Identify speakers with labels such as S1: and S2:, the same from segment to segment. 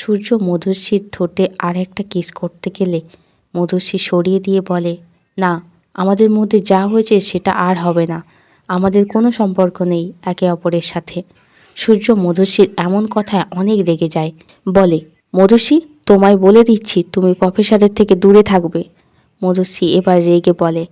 S1: সূর্য মধুশ্রীর ঠোঁটে আর একটা কিস করতে গেলে মধুশ্রী সরিয়ে দিয়ে বলে, না, আমাদের মধ্যে যা হয়েছে সেটা আর হবে না। আমাদের কোনো সম্পর্ক নেই একে অপরের সাথে। সূর্য মধুশ্রীর এমন কথায় অনেক রেগে যায়। বলে, মধুশ্রী, তোমায় বলে দিচ্ছি তুমি প্রফেসরের থেকে দূরে থাকবে। মধুশ্রী এবার রেগে বলে,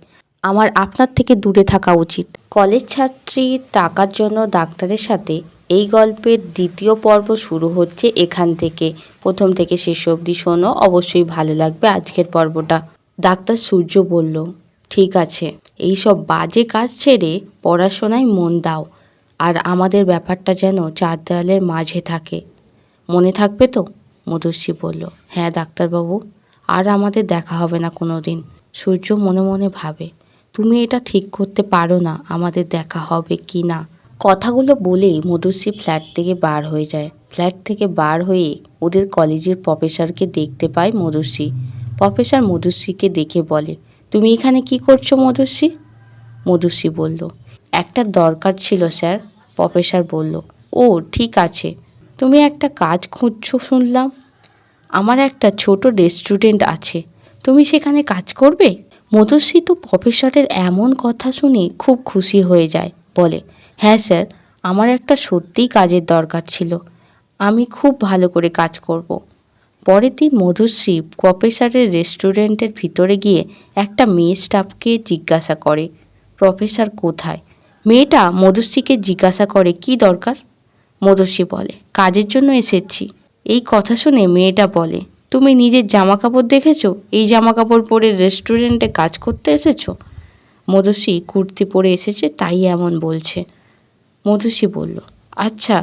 S1: আমার আপনার থেকে দূরে থাকা উচিত। কলেজ ছাত্রী টাকার জন্য ডাক্তারের সাথে এই গল্পের দ্বিতীয় পর্ব শুরু হচ্ছে এখান থেকে। প্রথম থেকে শেষ অবধি শোনো, অবশ্যই ভালো লাগবে আজকের পর্বটা। ডাক্তার সূর্য বলল, ঠিক আছে, এইসব বাজে কাজ ছেড়ে পড়াশোনায় মন দাও, আর আমাদের ব্যাপারটা যেন চার দেওয়ালের মাঝে থাকে, মনে থাকবে তো? মধুশ্রী বলল, হ্যাঁ ডাক্তারবাবু, আর আমাদের দেখা হবে না কোনো দিন। সূর্য মনে মনে ভাবে, তুমি এটা ঠিক করতে পারো না আমাদের দেখা হবে কি না। কথাগুলো বলেই মধুশ্রী ফ্ল্যাট থেকে বার হয়ে যায়। ফ্ল্যাট থেকে বার হয়ে ওদের কলেজের প্রফেসরকে দেখতে পায় মধুশ্রী। প্রফেসর মধুশ্রীকে দেখে বলে, তুমি এখানে কি করছো মধুশ্রী? মধুশ্রী বলল, একটা দরকার ছিল স্যার। প্রফেসর বলল, ও ঠিক আছে, তুমি একটা কাজ খুঁজছো শুনলাম। আমার একটা ছোট রেস্টুরেন্ট আছে, তুমি সেখানে কাজ করবে? মধুশ্রী তো প্রফেসরের এমন কথা শুনে খুব খুশি হয়ে যায়। বলে, হ্যাঁ স্যার, আমার একটা সত্যিই কাজের দরকার ছিল, আমি খুব ভালো করে কাজ করব। পরের দিন মধুশ্রী প্রফেসরের রেস্টুরেন্টের ভিতরে গিয়ে একটা মেয়ে স্টাফকে জিজ্ঞাসা করে, প্রফেসর কোথায়? মেয়েটা মধুশ্রীকে জিজ্ঞাসা করে, কি দরকার? মধুশ্রী বলে, কাজের জন্য এসেছি। এই কথা শুনে মেয়েটা বলে, তুমি নিজের জামা কাপড় দেখেছো? এই জামা কাপড় পরে রেস্টুরেন্টে কাজ করতে এসেছো? মধুশ্রী কুর্তি পরে এসেছে তাই এমন বলছে। মধুশ্রী বলল, আচ্ছা,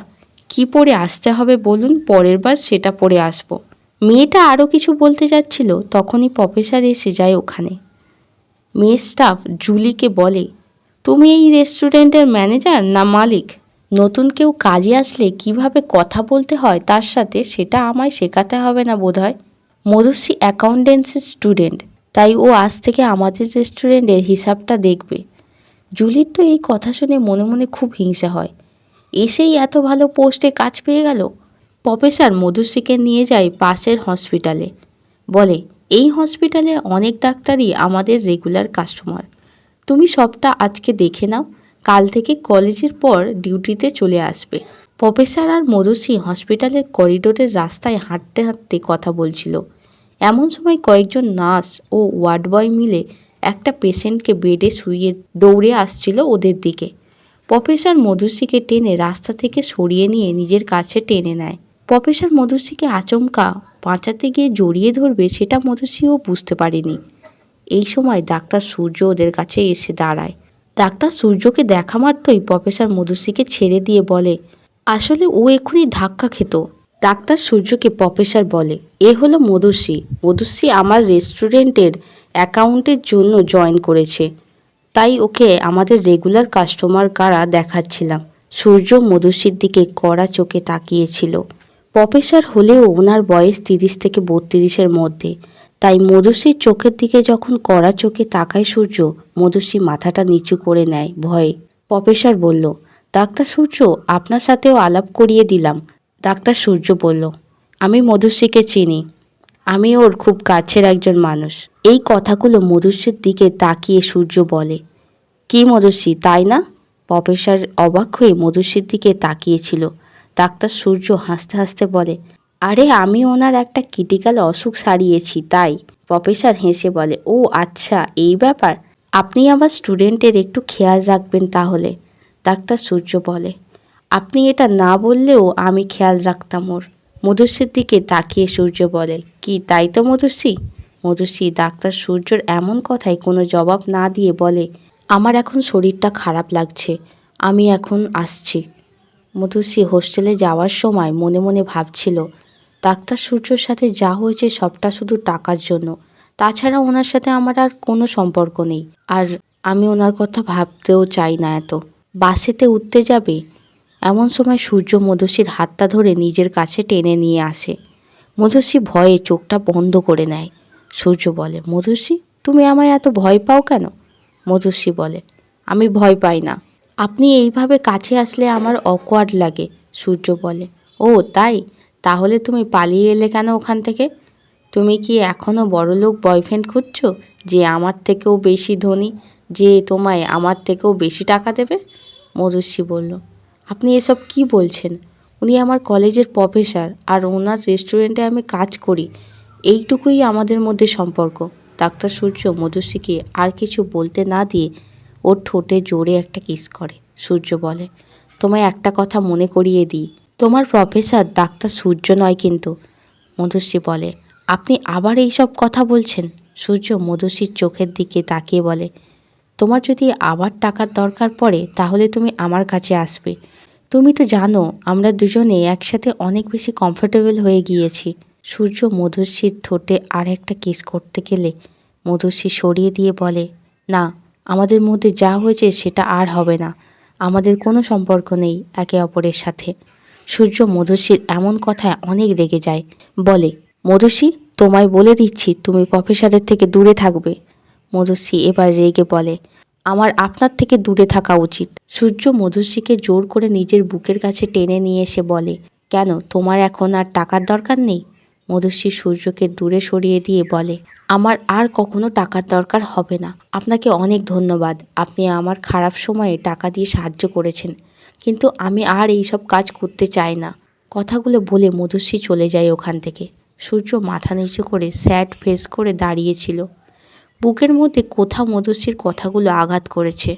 S1: কি পরে আসতে হবে বলুন, পরের বার সেটা পরে আসবো। মেয়েটা আরও কিছু বলতে যাচ্ছিল, তখনই প্রফেসর এসে যায় ওখানে। মেয়ে স্টাফ জুলিকে বলে, তুমি এই রেস্টুরেন্টের ম্যানেজার না মালিক? নতুন কেউ কাজে আসলে কিভাবে কথা বলতে হয় তার সাথে, সেটা আমায় শেখাতে হবে না বোধহয়। মধুশ্রী অ্যাকাউন্টেন্সির স্টুডেন্ট, তাই ও আজ থেকে আমাদের রেস্টুরেন্টের হিসাবটা দেখবে। জুলির তো এই কথা শুনে মনে মনে খুব হিংসা হয়। এসেই এত ভালো পোস্টে কাজ পেয়ে গেল। প্রফেসর মধুশ্রীকে নিয়ে যায় পাশের হসপিটালে। বলে, এই হসপিটালে অনেক ডাক্তারই আমাদের রেগুলার কাস্টমার, তুমি সবটা আজকে দেখে নাও, কাল থেকে কলেজের পর ডিউটিতে চলে আসবে। প্রফেসর আর মধুশ্রী হসপিটালের করিডোরের রাস্তায় হাঁটতে হাঁটতে কথা বলছিল। এমন সময় কয়েকজন নার্স ও ওয়ার্ড বয় মিলে একটা পেশেন্টকে বেডে শুইয়ে দৌড়ে আসছিল ওদের দিকে। প্রফেসর মধুশ্রীকে টেনে রাস্তা থেকে সরিয়ে নিয়ে নিজের কাছে টেনে নেয়। প্রফেসর মধুশ্রীকে আচমকা বাঁচাতে গিয়ে জড়িয়ে ধরবে সেটা মধুশ্রীও বুঝতে পারেনি। এই সময় ডাক্তার সূর্য ওদের কাছে এসে দাঁড়ায়। ডাক্তার সূর্যকে দেখা মাত্রই প্রফেসর মধুশ্রীকে ছেড়ে দিয়ে বলে, আসলে ও এক্ষুনি ধাক্কা খেত। ডাক্তার সূর্যকে প্রফেসর বলে, এ হলো মধুশ্রী। মধুশ্রী আমার রেস্টুরেন্টের অ্যাকাউন্টের জন্য জয়েন করেছে, তাই ওকে আমাদের রেগুলার কাস্টমার কারা দেখাচ্ছিলাম। সূর্য মধুশ্রীর দিকে কড়া চোখে তাকিয়েছিল। প্রফেসর হলেও ওনার বয়স 30 থেকে 32-এর মধ্যে, তাই মধুশ্রীর চোখের দিকে যখন কড়া চোখে তাকায় সূর্য, মধুশ্রী মাথাটা নিচু করে নেয় ভয়ে। প্রফেসর বলল, ডাক্তার সূর্য, আপনার সাথেও আলাপ করিয়ে দিলাম। ডাক্তার সূর্য বলল, আমি মধুশ্রীকে চিনি, আমি ওর খুব কাছের একজন মানুষ। এই কথাগুলো মধুশ্রীর দিকে তাকিয়ে সূর্য বলে, কি মধুশ্রী, তাই না? প্রফেসর অবাক হয়ে মধুশ্রীর দিকে তাকিয়েছিল। ডাক্তার সূর্য হাসতে হাসতে বলে, আরে আমি ওনার একটা ক্রিটিক্যাল অসুখ সারিয়েছি তাই। প্রফেসর হেসে বলে, ও আচ্ছা, এই ব্যাপার, আপনি আমার স্টুডেন্টের একটু খেয়াল রাখবেন তাহলে। ডাক্তার সূর্য বলে, আপনি এটা না বললেও আমি খেয়াল রাখতাম ওর। মধুশ্রীর দিকে তাকিয়ে সূর্য বলে, কি তাই তো মধুশ্রী? মধুশ্রী ডাক্তার সূর্যর এমন কথায় কোনো জবাব না দিয়ে বলে, আমার এখন শরীরটা খারাপ লাগছে, আমি এখন আসছি। মধুশ্রী হোস্টেলে যাওয়ার সময় মনে মনে ভাবছিল, ডাক্তার সূর্যর সাথে যা হয়েছে সবটা শুধু টাকার জন্য, তাছাড়া ওনার সাথে আমার আর কোনো সম্পর্ক নেই, আর আমি ওনার কথা ভাবতেও চাই না এত। বাসেতে উঠতে যাবে এমন সময় সূর্য মধুশ্রীর হাতটা ধরে নিজের কাছে টেনে নিয়ে আসে। মধুশ্রী ভয়ে চোখটা বন্ধ করে নেয়। সূর্য বলে, মধুশ্রী, তুমি আমায় এত ভয় পাও কেন? মধুশ্রী বলে, আমি ভয় পাই না, আপনি এইভাবে কাছে আসলে আমার অকওয়ার্ড লাগে। সূর্য বলে, ও তাই, তাহলে তুমি পালিয়ে এলে কেন ওখান থেকে? তুমি কি এখনও বড়লোক বয়ফ্রেন্ড খুঁজছো, যে আমার থেকেও বেশি ধনী, যে তোমায় আমার থেকেও বেশি টাকা দেবে? মধুশ্রী বলল, আপনি এসব কি বলছেন? উনি আমার কলেজের প্রফেসর, আর ওনার রেস্টুরেন্টে আমি কাজ করি। এইটুকুই আমাদের মধ্যে সম্পর্ক। ডাক্তার সূর্য মধুশ্রীকে আর কিছু বলতে না দিয়ে ওর ঠোঁটে জোরে একটা কিস করে। সূর্য বলে, তোমায় একটা কথা মনে করিয়ে দিই, তোমার প্রফেসর ডাক্তার সূর্য নয় কিন্তু। মধুশ্রী বলে, আপনি আবার এইসব কথা বলছেন? সূর্য মধুশ্রীর চোখের দিকে তাকিয়ে বলে, তোমার যদি আবার টাকার দরকার পড়ে তাহলে তুমি আমার কাছে আসবে। তুমি তো জানো আমরা দুজনে একসাথে অনেক বেশি কমফোর্টেবল হয়ে গিয়েছি। সূর্য মধুশ্রীর ঠোঁটে আর একটা কিস করতে গেলে মধুশ্রী সরিয়ে দিয়ে বলে, না, আমাদের মধ্যে যা হয়েছে সেটা আর হবে না। আমাদের কোনো সম্পর্ক নেই একে অপরের সাথে। সূর্য মধুশ্রীর এমন কথায় অনেক রেগে যায়। বলে, মধুশ্রী, তোমায় বলে দিচ্ছি তুমি প্রফেসরের থেকে দূরে থাকবে। মধুশ্রী এবার রেগে বলে, আমার আপনার থেকে দূরে থাকা উচিত। সূর্য মধুশ্রীকে জোর করে নিজের বুকের কাছে টেনে নিয়ে এসে বলে, কেন, তোমার এখন আর টাকার দরকার নেই? মধুশ্রী সূর্যকে দূরে সরিয়ে দিয়ে বলে, আমার আর কখনো টাকার দরকার হবে না। আপনাকে অনেক ধন্যবাদ, আপনি আমার খারাপ সময়ে টাকা দিয়ে সাহায্য করেছেন, কিন্তু আমি আর এইসব কাজ করতে চাই না। কথাগুলো বলে মধুশ্রী চলে যায় ওখান থেকে। সূর্য মাথা নিচু করে স্যাড ফেস করে দাঁড়িয়েছিল। বুকের মধ্যে কোথাও মধুশ্রীর কথাগুলো আঘাত করেছে।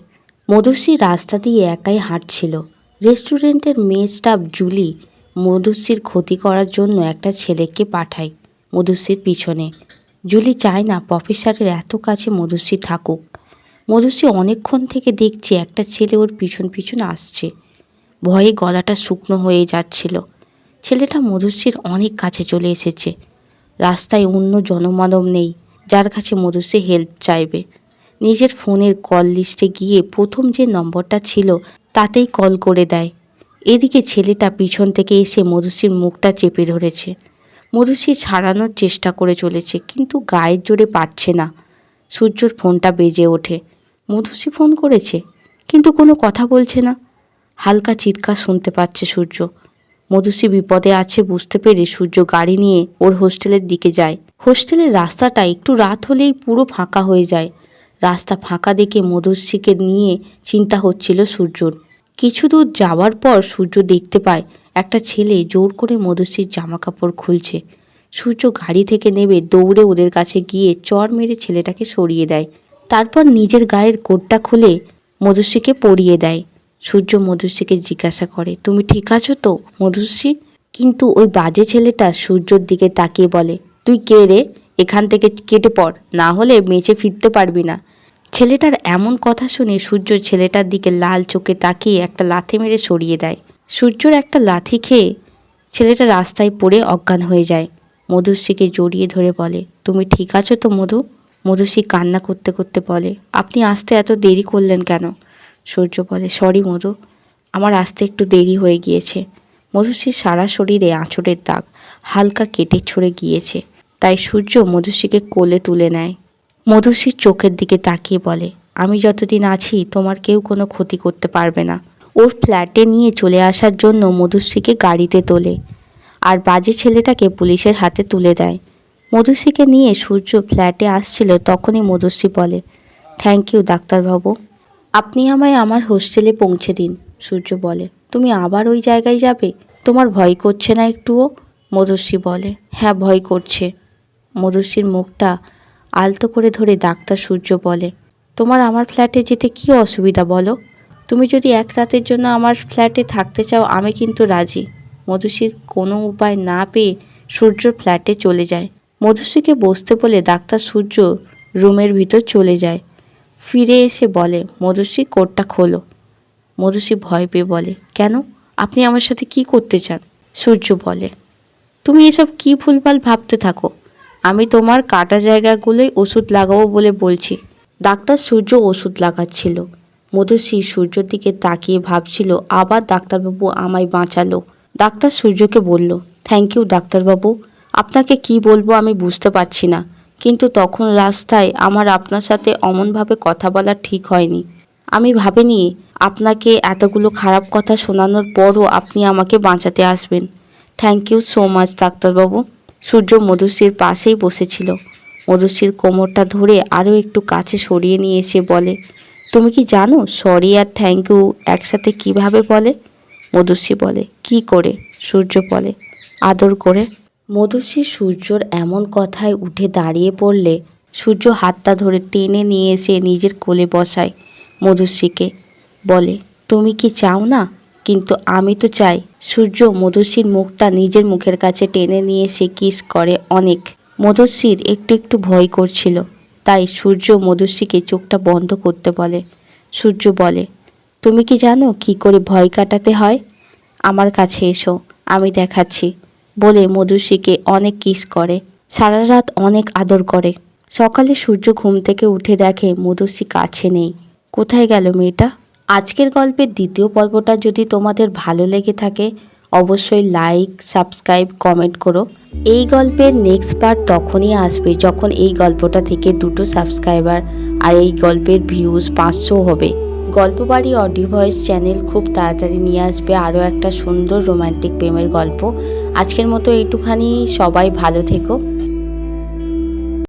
S1: মধুশ্রী রাস্তা দিয়ে একাই হাঁটছিল। রেস্টুরেন্টের মেয়ে স্টাফ জুলি মধুশ্রীর ক্ষতি করার জন্য একটা ছেলেকে পাঠায় মধুশ্রীর পিছনে। জুলি চায় না প্রফেসরের এত কাছে মধুশ্রী থাকুক। মধুশ্রী অনেকক্ষণ থেকে দেখছে একটা ছেলে ওর পিছন পিছন আসছে। ভয়ে গলাটা শুকনো হয়ে যাচ্ছিল। ছেলেটা মধুশ্রীর অনেক কাছে চলে এসেছে। রাস্তায় অন্য জনমানব নেই যার কাছে মধুশ্রী হেল্প চাইবে। নিজের ফোনের কল লিস্টে গিয়ে প্রথম যে নম্বরটা ছিল তাতেই কল করে দেয়। এদিকে ছেলেটা পিছন থেকে এসে মধুশ্রীর মুখটা চেপে ধরেছে। মধুশ্রী ছাড়ানোর চেষ্টা করে চলেছে, কিন্তু গায়ের জোরে পারছে না। সূর্যর ফোনটা বেজে ওঠে। মধুশ্রী ফোন করেছে, কিন্তু কোনো কথা বলছে না। হালকা চিৎকার শুনতে পাচ্ছে সূর্য। মধুশ্রী বিপদে আছে বুঝতে পেরে সূর্য গাড়ি নিয়ে ওর হোস্টেলের দিকে যায়। হোস্টেলের রাস্তাটা একটু রাত হলেই পুরো ফাঁকা হয়ে যায়। রাস্তা ফাঁকা দেখে মধুশ্রীকে নিয়ে চিন্তা হচ্ছিল সূর্যর। কিছু দূর যাওয়ার পর সূর্য দেখতে পায় একটা ছেলে জোর করে মধুশ্রীর জামা কাপড় খুলছে। সূর্য গাড়ি থেকে নেমে দৌড়ে ওদের কাছে গিয়ে চড় মেরে ছেলেটাকে সরিয়ে দেয়। তারপর নিজের গায়ের কোটটা খুলে মধুশ্রীকে পরিয়ে দেয়। সূর্য মধুশ্রীকে জিজ্ঞাসা করে, তুমি ঠিক আছো তো মধুশ্রী? কিন্তু ওই বাজে ছেলেটা সূর্যর দিকে তাকিয়ে বলে, তুই কে রে? এখান থেকে কেটে পড়, না হলে বেঁচে ফিরতে পারবি না। ছেলেটার এমন কথা শুনে সূর্য ছেলেটার দিকে লাল চোখে তাকিয়ে একটা লাথি মেরে সরিয়ে দেয়। সূর্যর একটা লাথি খেয়ে ছেলেটা রাস্তায় পড়ে অজ্ঞান হয়ে যায়। মধুশ্রীকে জড়িয়ে ধরে বলে, তুমি ঠিক আছো তো মধু? মধুশ্রী কান্না করতে করতে বলে, আপনি আসতে এত দেরি করলেন কেন? সূর্য বলে, সরি মধু, আমার আসতে একটু দেরি হয়ে গিয়েছে। মধুশ্রীর সারা শরীরে আঁচড়ের দাগ, হালকা কেটে ছড়ে গিয়েছে, তাই সূর্য মধুশ্রীকে কোলে তুলে নেয়। মধুশ্রীর চোখের দিকে তাকিয়ে বলে, আমি যতদিন আছি তোমার কেউ কোনো ক্ষতি করতে পারবে না। ওর ফ্ল্যাটে নিয়ে চলে আসার জন্য মধুশ্রীকে গাড়িতে তোলে, আর বাজে ছেলেটাকে পুলিশের হাতে তুলে দেয়। মধুশ্রীকে নিয়ে সূর্য ফ্ল্যাটে আসছিল তখনই মধুশ্রী বলে, থ্যাংক ইউ ডাক্তারবাবু, আপনি আমায় আমার হোস্টেলে পৌঁছে দিন। সূর্য বলে, তুমি আবার ওই জায়গায় যাবে? তোমার ভয় করছে না একটুও? মধুশ্রী বলে, হ্যাঁ ভয় করছে। মধুশ্রীর মুখটা আলতো করে ধরে ডাক্তার সূর্য বলে, তোমার আমার ফ্ল্যাটে যেতে কী অসুবিধা বলো? তুমি যদি এক রাতের জন্য আমার ফ্ল্যাটে থাকতে চাও আমি কিন্তু রাজি। মধুশ্রীর কোনো উপায় না পেয়ে সূর্যর ফ্ল্যাটে চলে যায়। মধুশ্রীকে বসতে বলে ডাক্তার সূর্য রুমের ভিতর চলে যায়। ফিরে এসে বলে, মধুশ্রী কোটটা খোলো। মধুশ্রী ভয় পেয়ে বলে, কেন, আপনি আমার সাথে কি করতে চান? সূর্য বলে, তুমি এসব কি ভুলভাল ভাবতে থাকো, আমি তোমার কাটা জায়গাগুলোই ওষুধ লাগাবো বলে বলছি। ডাক্তার সূর্য ওষুধ লাগাচ্ছিল। মধুশ্রী সূর্যর দিকে তাকিয়ে ভাবছিল, আবার ডাক্তারবাবু আমায় বাঁচালো। ডাক্তার সূর্যকে বলল, থ্যাংক ইউ ডাক্তারবাবু, আপনাকে কি বলবো আমি বুঝতে পারছি না, কিন্তু তখন রাস্তায় আমার আপনার সাথে অমনভাবে কথা বলা ঠিক হয়নি। আমি ভাবিনি আপনাকে এতগুলো খারাপ কথা শোনানোর পরও আপনি আমাকে বাঁচাতে আসবেন। থ্যাংক ইউ সো মাচ ডাক্তারবাবু। সূর্য মধুশ্রীর পাশেই বসেছিল। মধুশ্রীর কোমরটা ধরে আরও একটু কাছে সরিয়ে নিয়ে এসে বলে, তুমি কি জানো সরি আর থ্যাংক ইউ একসাথে কিভাবে বলে? মধুশ্রী বলে, কি করে? সূর্য বলে, আদর করে। মধুশ্রী সূর্যর এমন কথায় উঠে দাঁড়িয়ে পড়লে সূর্য হাতটা ধরে টেনে নিয়ে এসে নিজের কোলে বসায় মধুশ্রীকে। বলে, তুমি কি চাও না? কিন্তু আমি তো চাই। সূর্য মধুশ্রীর মুখটা নিজের মুখের কাছে টেনে নিয়ে এসে কিস করে অনেক। মধুশ্রীর একটু একটু ভয় করছিল, তাই সূর্য মধুশ্রীকে চোখটা বন্ধ করতে বলে। সূর্য বলে, তুমি কি জানো কি করে ভয় কাটাতে হয়? আমার কাছে এসো, আমি দেখাচ্ছি। বলে মধুশ্রীকে অনেক কিস করে, সারা রাত অনেক আদর করে। সকালে সূর্য ঘুম থেকে উঠে দেখে মধুশ্রী কাছে নেই। কোথায় গেল মেয়েটা? আজকের গল্পের দ্বিতীয় পর্বটা যদি তোমাদের ভালো লেগে থাকে অবশ্যই লাইক, সাবস্ক্রাইব, কমেন্ট করো। এই গল্পের নেক্সট পার্ট তখনই আসবে যখন এই গল্পটা থেকে 2টো সাবস্ক্রাইবার আর এই গল্পের ভিউজ 500 হবে। গল্পবাড়ি অডিও ভয়েস চ্যানেল খুব তাড়াতাড়ি নিয়ে আসবে আরও একটা সুন্দর রোমান্টিক প্রেমের গল্প। আজকের মতো এইটুখানি, সবাই ভালো থেকো।